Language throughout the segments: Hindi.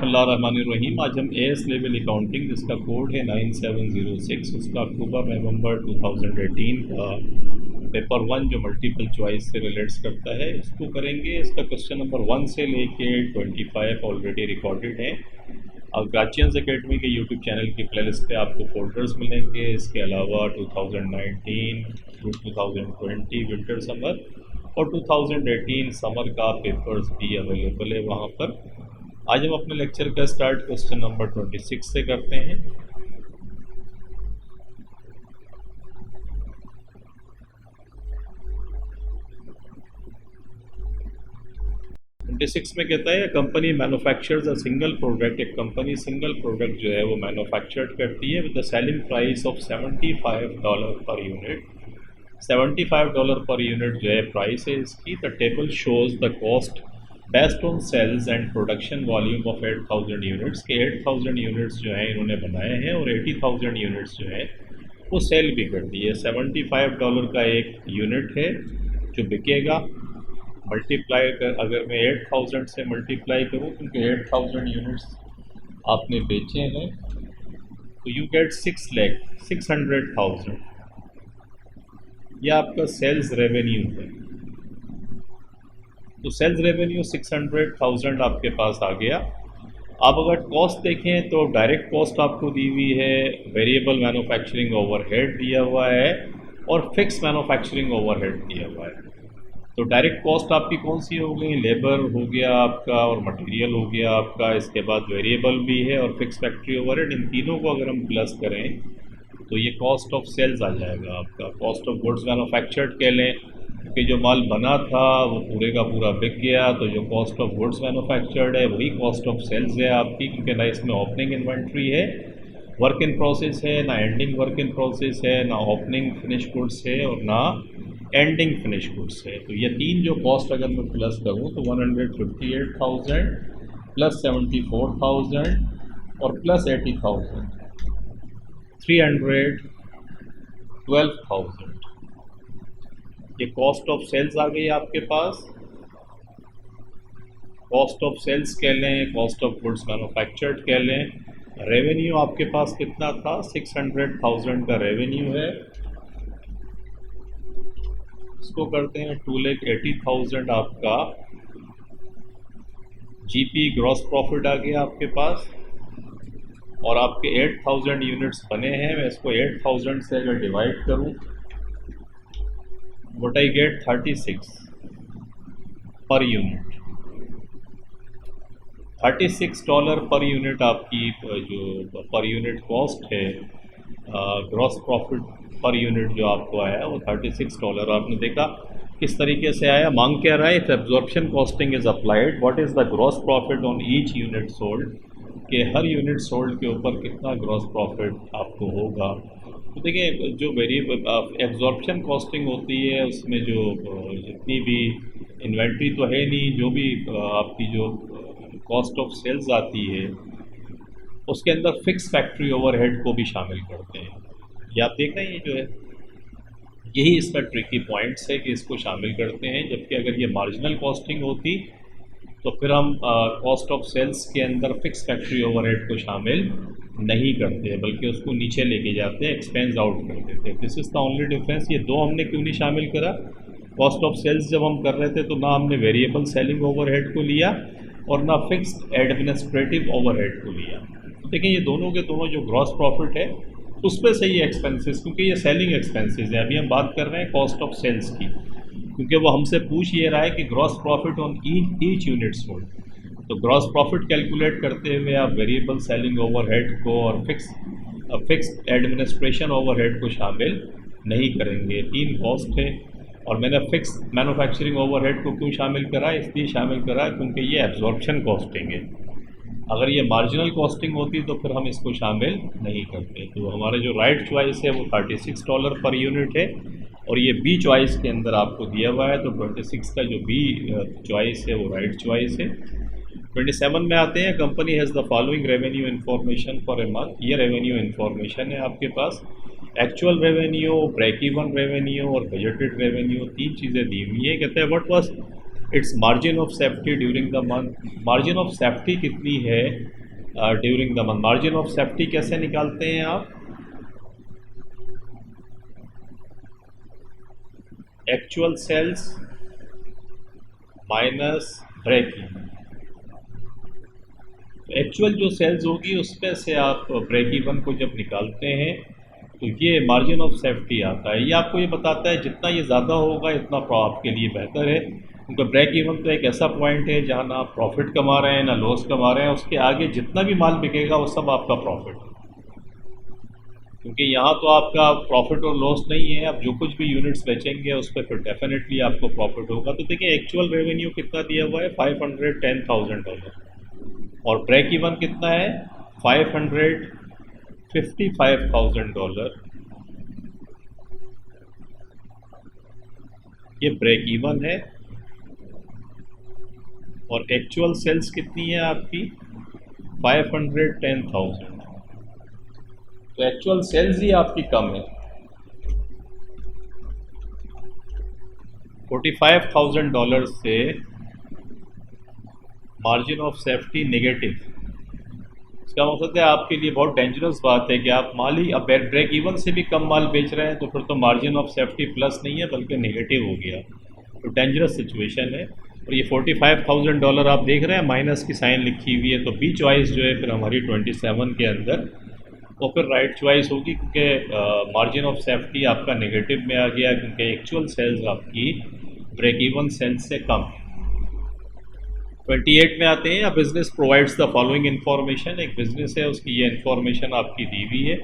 बिस्मिल्लाहिर्रहमानिर्रहीम। आज हम एएस लेवल अकाउंटिंग जिसका कोड है 9706 उसका अक्टूबर नवंबर 2018 का पेपर 1 जो मल्टीपल चॉइस से रिलेट्स करता है इसको करेंगे। इसका क्वेश्चन नंबर 1 से लेके 25 ऑलरेडी रिकॉर्डेड है। अब गार्जियंस एकेडमी के यूट्यूब चैनल की प्लेलिस्ट पे आपको फोल्डर्स मिलेंगे। इसके अलावा 2019 2020 विंटर समर और 2018 समर का पेपर्स भी अवेलेबल है वहाँ पर। आज हम अपने लेक्चर का स्टार्ट क्वेश्चन नंबर 26 से करते हैं। 26 में कहता है company manufactures a single product. एक कंपनी सिंगल प्रोडक्ट जो है वो मैन्युफैक्चर्ड करती है with the selling price of $75 per unit. $75 per unit जो है प्राइस है इसकी। The table shows the cost based on sales and production volume of 8000 units के 8000 यूनिट्स जो हैं इन्होंने बनाए हैं और 80,000 यूनिट्स जो है वो सेल भी कर दी है। $75 का एक यूनिट है जो बिकेगा। मल्टीप्लाई कर अगर मैं 8000 से मल्टीप्लाई करूँ क्योंकि 8000 यूनिट्स आपने बेचे हैं तो यू गेट 6,00,000। यह आपका सेल्स रेवेन्यू है। तो सेल्स रेवेन्यू 600,000 आपके पास आ गया। आप अगर कॉस्ट देखें तो डायरेक्ट कॉस्ट आपको दी हुई है, वेरिएबल मैन्युफैक्चरिंग ओवरहेड दिया हुआ है और फिक्स मैन्युफैक्चरिंग ओवरहेड दिया हुआ है। तो डायरेक्ट कॉस्ट आपकी कौन सी हो गई? लेबर हो गया आपका और मटेरियल हो गया आपका। इसके बाद वेरिएबल भी है और फिक्स फैक्ट्री ओवरहेड। इन तीनों को अगर हम प्लस करें तो ये कॉस्ट ऑफ सेल्स आ जाएगा आपका। कॉस्ट ऑफ गुड्स मैन्युफैक्चर्ड कह लें कि जो माल बना था वो पूरे का पूरा बिक गया तो जो कॉस्ट ऑफ गुड्स मैन्युफैक्चर्ड है वही कॉस्ट ऑफ सेल्स है आपकी, क्योंकि ना इसमें ओपनिंग इन्वेंट्री है, वर्क इन प्रोसेस है, ना एंडिंग वर्क इन प्रोसेस है, ना ओपनिंग फिनिश गुड्स है और ना एंडिंग फिनिश गुड्स है। तो ये तीन जो कॉस्ट अगर मैं प्लस करूँ तो 158,000 प्लस 74,000 और प्लस 80,000 312,000 ये कॉस्ट ऑफ सेल्स आ गई आपके पास। कॉस्ट ऑफ सेल्स कह लें, कॉस्ट ऑफ गुड्स मैन्युफैक्चर्ड कह लें। रेवेन्यू आपके पास कितना था? 600,000 का रेवेन्यू है। इसको करते हैं 2,80,000 आपका जीपी ग्रॉस प्रॉफिट आ गया आपके पास और आपके 8000 यूनिट्स बने हैं। मैं इसको 8000 से अगर डिवाइड करूं what I get 36 per unit. $36 per unit आपकी जो पर यूनिट कॉस्ट है, ग्रॉस प्रॉफिट पर यूनिट जो आपको आया वो $36। आपने देखा किस तरीके से आया। मांग क्या रहा है? If absorption costing is applied what is the gross profit on each unit sold, कि हर यूनिट सोल्ड के ऊपर कितना ग्रॉस प्रॉफिट आपको होगा। तो देखिए जो वेरिएबल एब्जॉर्प्शन कॉस्टिंग होती है उसमें जो जितनी भी इन्वेंट्री तो है नहीं, जो भी आपकी जो कॉस्ट ऑफ सेल्स आती है उसके अंदर फिक्स फैक्ट्री ओवरहेड को भी शामिल करते हैं। ये आप देख रहे हैं जो है यही इसका ट्रिकी पॉइंट्स है कि इसको शामिल करते हैं। जबकि अगर ये मार्जिनल कॉस्टिंग होती तो फिर हम कॉस्ट ऑफ सेल्स के अंदर फिक्स फैक्ट्री ओवरहेड को शामिल नहीं करते बल्कि उसको नीचे लेके जाते हैं, एक्सपेंस आउट कर देते हैं। This is the only difference. ये दो हमने क्यों नहीं शामिल करा? कॉस्ट ऑफ सेल्स जब हम कर रहे थे तो ना हमने वेरिएबल सेलिंग ओवरहेड को लिया और ना फिक्स्ड एडमिनिस्ट्रेटिव ओवरहेड को लिया। देखिए ये दोनों के दोनों जो ग्रॉस प्रॉफिट है उस पर से ये एक्सपेंसेस, क्योंकि ये सेलिंग एक्सपेंसेस है। अभी हम बात कर रहे हैं कॉस्ट ऑफ सेल्स की, क्योंकि वो हमसे पूछ ये रहा है कि gross profit on each unit sold. तो ग्रॉस प्रॉफिट कैलकुलेट करते हुए आप वेरिएबल सेलिंग ओवरहेड को और फिक्स्ड एडमिनिस्ट्रेशन ओवरहेड को शामिल नहीं करेंगे। तीन कॉस्ट है और मैंने फिक्स मैन्युफैक्चरिंग ओवरहेड को क्यों शामिल करा? इसलिए शामिल करा क्योंकि ये एब्जॉर्प्शन कॉस्टिंग है। अगर ये मार्जिनल कॉस्टिंग होती तो फिर हम इसको शामिल नहीं करते। तो हमारा जो राइट चॉइस है वो $36 पर यूनिट है और ये बी चॉइस के अंदर आपको दिया हुआ है। तो 26 का जो बी चॉइस है वो राइट चॉइस है। 27 में आते हैं। Company has the following revenue information for a month. ये रेवेन्यू इन्फॉर्मेशन है आपके पास। Actual revenue, break even revenue और बजटेड रेवेन्यू, तीन चीज़ें दी हुई है। कहते हैं what was its margin of safety during the month. Margin of safety कितनी है during the month. Margin of safety कैसे निकालते हैं आप? Actual sales minus break even. Actual जो सेल्स होगी उसमें से आप ब्रेक इवन को जब निकालते हैं तो ये मार्जिन ऑफ सेफ्टी आता है। ये आपको ये बताता है जितना ये ज़्यादा होगा इतना आपके लिए बेहतर है, क्योंकि ब्रेक इवन तो एक ऐसा पॉइंट है जहाँ ना आप प्रॉफिट कमा रहे हैं ना लॉस कमा रहे हैं, उसके आगे जितना भी माल बिकेगा वो सब आपका प्रॉफिट है। क्योंकि यहाँ तो आपका प्रॉफिट और लॉस नहीं है, आप जो कुछ भी यूनिट्स बेचेंगे उस पर फिर डेफिनेटली आपको प्रॉफिट होगा। तो देखिए एक्चुअल रेवेन्यू कितना दिया हुआ है, $510,000, और ब्रेक इवन कितना है, $555,000। ये ब्रेक इवन है। और एक्चुअल सेल्स कितनी है आपकी, 510,000। तो एक्चुअल सेल्स ही आपकी कम है, $45,000 से मार्जिन ऑफ सेफ्टी नेगेटिव। इसका मतलब है आपके लिए बहुत डेंजरस बात है कि आप माल ही अब ब्रेक इवन से भी कम माल बेच रहे हैं, तो फिर तो मार्जिन ऑफ सेफ्टी प्लस नहीं है बल्कि नेगेटिव हो गया। तो डेंजरस सिचुएशन है। और ये $45,000 आप देख रहे हैं माइनस की साइन लिखी हुई है, तो बी चॉइस जो है फिर हमारी 27 के अंदर वो फिर राइट चॉइस होगी, क्योंकि मार्जिन ऑफ सेफ्टी आपका नेगेटिव में आ गया, क्योंकि एक्चुअल सेल्स आपकी ब्रेक इवन सेल्स से कम है। 28 में आते हैं, business provides the following information. एक बिजनेस है उसकी ये इन्फॉर्मेशन आपकी दी हुई है।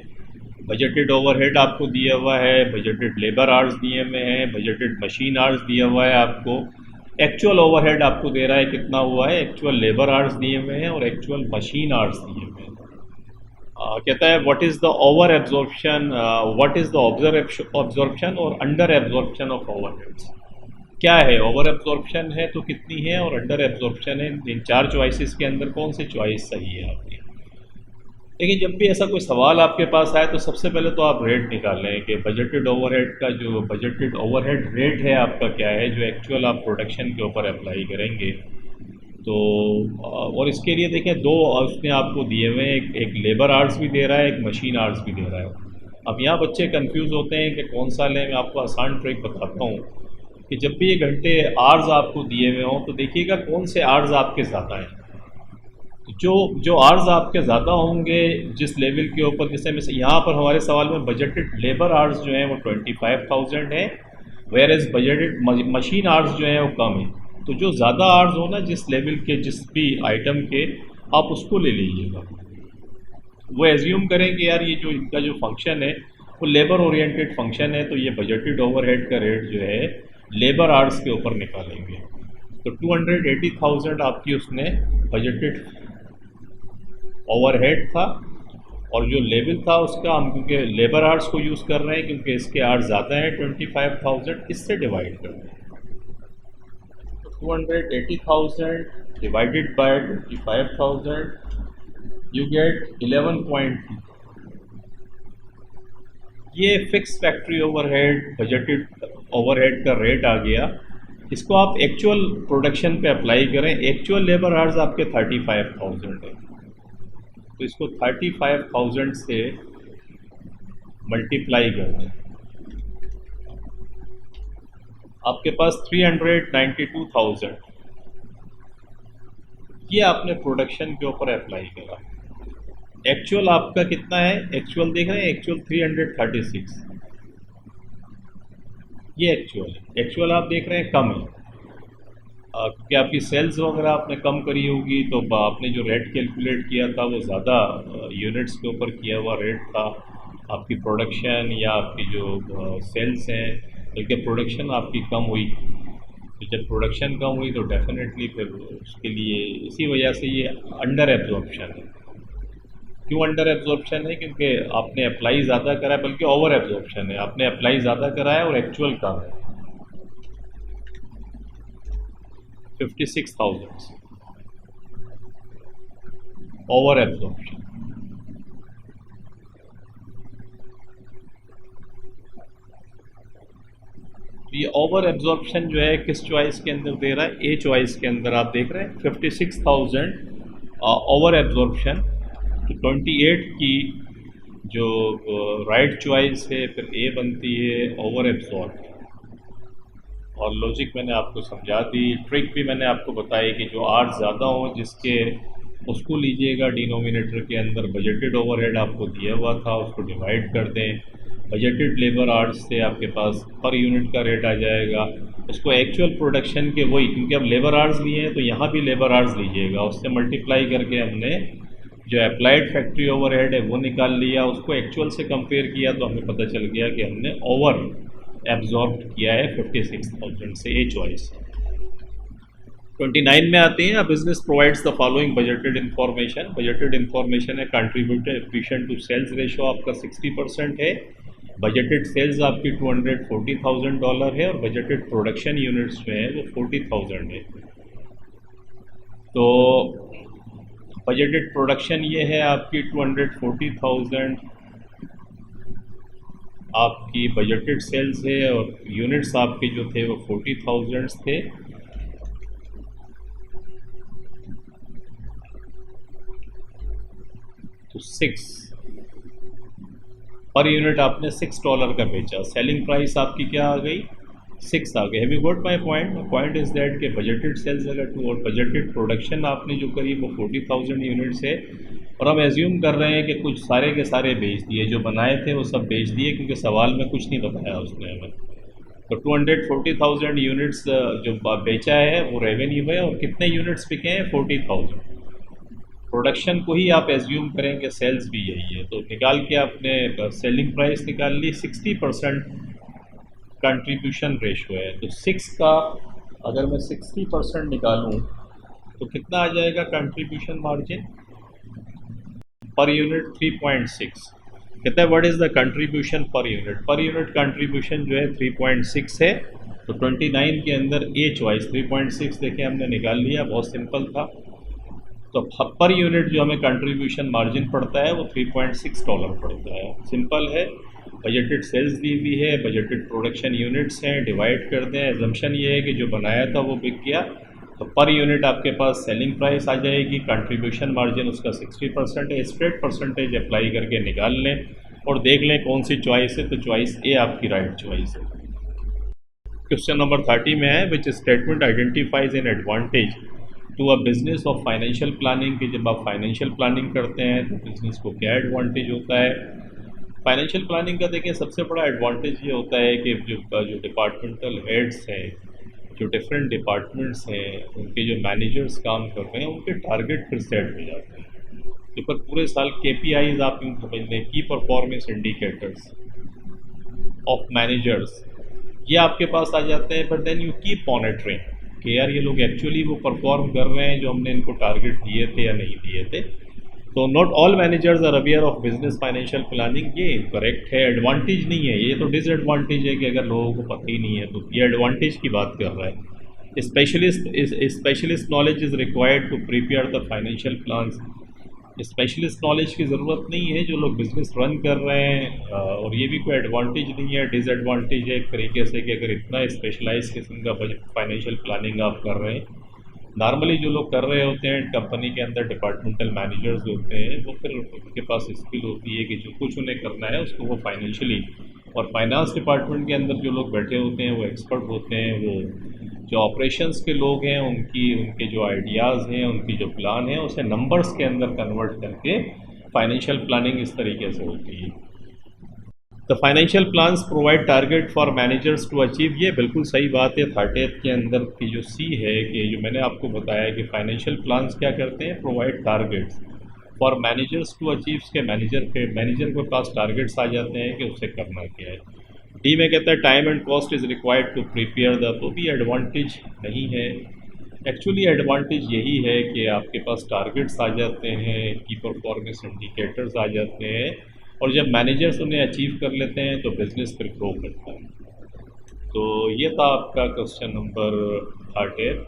बजटेड ओवरहेड आपको दिया हुआ है, बजटेड लेबर आवर्स दिए हुए हैं, बजटेड मशीन आवर्स दिया हुआ है आपको, एक्चुअल ओवरहेड आपको दे रहा है कितना हुआ है, एक्चुअल लेबर आवर्स दिए हुए हैं और एक्चुअल मशीन आवर्स दिए हुए हैं। कहता है what is the over absorption, what is the absorption और अंडर एब्जॉर्प्शन ऑफ ओवरहेड्स। क्या है, ओवर एब्जॉर्प्शन है तो कितनी है और अंडर एब्जॉर्प्शन है। इन चार चॉइसेस के अंदर कौन सी चॉइस सही है आपकी। लेकिन जब भी ऐसा कोई सवाल आपके पास आए तो सबसे पहले तो आप रेट निकालें कि बजटेड ओवरहेड का जो बजटेड ओवरहेड रेट है आपका क्या है, जो एक्चुअल आप प्रोडक्शन के ऊपर अप्लाई करेंगे। तो और इसके लिए देखें दो उसने आपको दिए हुए हैं, एक लेबर आवर्स भी दे रहा है, एक मशीन आवर्स भी दे रहा है। अब यहाँ बच्चे कंफ्यूज होते हैं कि कौन सा लें। मैं आपको आसान ट्रिक बताता हूँ कि जब भी ये घंटे आवर्स आपको दिए हुए हों तो देखिएगा कौन से आवर्स आपके ज़्यादा हैं। जो आवर्स आपके ज़्यादा होंगे जिस लेवल के ऊपर, जैसे यहाँ पर हमारे सवाल में बजटेड लेबर आवर्स जो हैं वो 25,000 है, whereas budgeted machine hours जो हैं वो कम है। तो जो ज़्यादा आवर्स हो ना जिस लेवल के जिस भी आइटम के, आप उसको ले लीजिएगा। वो एज्यूम करें कि यार ये जो इनका जो फंक्शन है वो लेबर ओरिएंटेड फंक्शन है, तो ये बजटेड ओवरहेड का रेट जो है लेबर आवर्स के ऊपर निकालेंगे। तो 280,000 आपकी उसने बजटेड ओवरहेड था, और जो लेवल था उसका हम क्योंकि लेबर आवर्स को यूज़ कर रहे हैं क्योंकि इसके आवर्स ज़्यादा हैं 25,000, इससे डिवाइड कर दें। 280,000 डिवाइडेड बाय 25,000 यू गेट 11.2। ये fix factory overhead budgeted overhead का रेट आ गया। इसको आप एक्चुअल प्रोडक्शन पे अप्लाई करें। एक्चुअल लेबर आवर्स आपके 35,000 है, तो इसको 35,000 से मल्टीप्लाई कर दें, आपके पास 392,000 ये आपने प्रोडक्शन के ऊपर अप्लाई करा। एक्चुअल आपका कितना है, एक्चुअल देख रहे हैं, एक्चुअल 336 ये एक्चुअल है। एक्चुअल आप देख रहे हैं कम है क्योंकि आपकी सेल्स वगैरह आपने कम करी होगी, तो आपने जो रेट कैलकुलेट किया था वो ज़्यादा यूनिट्स के ऊपर किया हुआ रेट था। आपकी प्रोडक्शन या आपकी जो सेल्स हैं, बल्कि प्रोडक्शन आपकी कम हुई। तो जब प्रोडक्शन कम हुई तो डेफिनेटली फिर उसके लिए इसी वजह से ये अंडर एब्जॉर्प्शन है। क्यों अंडर एब्जॉर्प्शन है, क्योंकि आपने अप्लाई ज़्यादा करा है, बल्कि ओवर एब्जॉर्प्शन है, आपने अप्लाई ज़्यादा करा है और एक्चुअल कम है 56,000 ओवर एब्जॉर्प्शन। ये ओवर एब्जॉर्प्शन जो है किस चॉइस के अंदर दे रहा है, ए चॉइस के अंदर आप देख रहे हैं 56,000 ओवर एब्जॉर्प्शन तो 28 की जो राइट चॉइस है, फिर ए बनती है ओवर एब्जॉर्ब। और लॉजिक मैंने आपको समझा दी, ट्रिक भी मैंने आपको बताई कि जो आर्ट ज़्यादा हो जिसके उसको लीजिएगा डिनोमिनेटर के अंदर। बजटेड ओवरहेड आपको दिया हुआ था, उसको डिवाइड कर दें। बजटेड लेबर आर्ट्स से आपके पास पर यूनिट का रेट आ जाएगा। उसको एक्चुअल प्रोडक्शन के वही, क्योंकि अब लेबर आर्ट्स लिए हैं तो यहाँ भी लेबर आर्ट्स लीजिएगा, उससे मल्टीप्लाई करके हमने जो अप्लाइड फैक्ट्री ओवरहेड है वो निकाल लिया। उसको एक्चुअल से कंपेयर किया तो हमें पता चल गया कि हमने ओवर एब्जॉर्ब किया है 56,000 से। A choice. 29 में आते हैं, business provides the following budgeted information. Budgeted information है कंट्रीब्यूशन टू सेल्स रेशो आपका 60% है। बजटेड सेल्स आपकी $240,000 है और बजटेड प्रोडक्शन यूनिट्स में है वो 40,000 है। तो बजटेड प्रोडक्शन ये है आपकी 240,000 आपकी बजटेड सेल्स है, और यूनिट्स आपके जो थे वो 40,000 थे। तो 6 पर यूनिट आपने $6 का बेचा। सेलिंग प्राइस आपकी क्या आ गई? 6 आ गई। Have you got my point? Point is that कि बजटेड सेल्स अगर 2 और बजटेड प्रोडक्शन आपने जो करी वो 40,000 यूनिट्स है, और हम एज्यूम कर रहे हैं कि कुछ सारे के सारे बेच दिए, जो बनाए थे वो सब बेच दिए, क्योंकि सवाल में कुछ नहीं बताया उसने हमें। तो 240,000 यूनिट्स जो बेचा है वो रेवेन्यू है, और कितने यूनिट्स बिके हैं? 40,000। प्रोडक्शन को ही आप एज्यूम करेंगे, सेल्स भी यही है। तो निकाल के आपने सेलिंग प्राइस निकाल ली। 60% कंट्रीब्यूशन रेशो है, तो 6 का अगर मैं 60% निकालूं तो कितना आ जाएगा कंट्रीब्यूशन मार्जिन पर यूनिट? 3.6। कहता है what is the contribution per unit? Per unit contribution जो है 3.6 है। तो 29 के अंदर ए चॉइस 3.6 देखे हमने निकाल लिया, बहुत सिंपल था। तो पर यूनिट जो हमें कंट्रीब्यूशन मार्जिन पड़ता है वो $3.6 पड़ता है। सिंपल है। बजटेड सेल्स दी हुई है, बजटेड प्रोडक्शन यूनिट्स हैं, डिवाइड कर दें। एजम्पशन ये है कि जो बनाया था वो बिक गया, तो पर यूनिट आपके पास सेलिंग प्राइस आ जाएगी। कंट्रीब्यूशन मार्जिन उसका 60% है। स्ट्रेट परसेंटेज अप्लाई करके निकाल लें और देख लें कौन सी चॉइस है। तो चॉइस ए आपकी राइट चॉइस है। क्वेश्चन नंबर 30 में है, which statement identifies an advantage to a business of financial planning. कि जब आप फाइनेंशियल प्लानिंग करते हैं तो बिजनेस को क्या एडवांटेज होता है? फाइनेंशियल प्लानिंग का देखिए सबसे बड़ा एडवांटेज ये होता है कि जो डिपार्टमेंटल हेड्स हैं, जो डिफरेंट डिपार्टमेंट्स हैं, उनके जो मैनेजर्स काम कर रहे हैं, उनके टारगेट फिर सेट हो जाते हैं। तो पर पूरे साल KPIs आप यूँ समझ लें, की परफॉर्मेंस इंडिकेटर्स ऑफ मैनेजर्स, ये आपके पास आ जाते हैं। But then you keep monitoring कि यार ये लोग एक्चुअली वो परफॉर्म कर रहे हैं जो हमने इनको टारगेट दिए थे या नहीं दिए थे। तो not all managers are aware of business financial planning, ये इनकरेक्ट है, एडवांटेज नहीं है, ये तो डिसएडवांटेज है कि अगर लोगों को पता ही नहीं है। तो ये एडवांटेज की बात कर रहा है। Specialist knowledge is required to prepare the financial plans. Specialist knowledge की ज़रूरत नहीं है जो लोग बिज़नेस रन कर रहे हैं, और ये भी कोई एडवांटेज नहीं है, डिसएडवांटेज है एक तरीके से कि अगर इतना स्पेशलाइज किस्म का फाइनेंशियल प्लानिंग आप कर रहे हैं। नॉर्मली जो लोग कर रहे होते हैं कंपनी के अंदर, डिपार्टमेंटल मैनेजर्स होते हैं, वो फिर उनके पास स्किल होती है कि जो कुछ उन्हें करना है उसको वो फाइनेंशियली, और फाइनेंस डिपार्टमेंट के अंदर जो लोग बैठे होते हैं वो एक्सपर्ट होते हैं। वो जो ऑपरेशंस के लोग हैं उनके जो आइडियाज़ हैं, उनकी जो प्लान है, उसे नंबर्स के अंदर कन्वर्ट करके फाइनेंशियल प्लानिंग इस तरीके से होती है। The financial plans provide target for managers to achieve, ये बिल्कुल सही बात है। 30 के अंदर की जो सी है कि जो मैंने आपको बताया कि फाइनेंशियल प्लान्स क्या करते हैं, provide targets for managers to achieve, के मैनेजर के पास टारगेट्स आ जाते हैं कि उससे करना क्या है। डी में कहता है time and cost is required to prepare the, तो भी एडवांटेज नहीं है। एक्चुअली एडवांटेज यही है कि आपके पास टारगेट्स आ जाते हैं, की परफॉर्मेंस इंडिकेटर्स आ जाते हैं, और जब मैनेजर्स उन्हें अचीव कर लेते हैं तो बिज़नेस फिर ग्रो करता है। तो ये था आपका क्वेश्चन नंबर 30।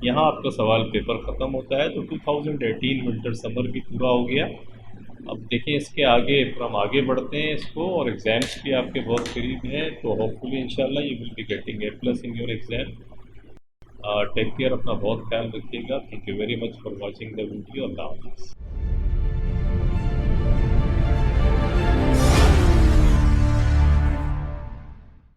यहाँ आपका सवाल पेपर ख़त्म होता है। तो 2018 विंटर समर भी पूरा हो गया। अब देखें इसके आगे, फिर हम आगे बढ़ते हैं इसको, और एग्ज़ाम्स भी आपके बहुत करीब हैं। तो होपफुली इंशाल्लाह you will be getting A+ in your exam. Take care, अपना बहुत ख्याल रखिएगा। Thank you very much for watching the video. अल्लाह हाफ़िज़।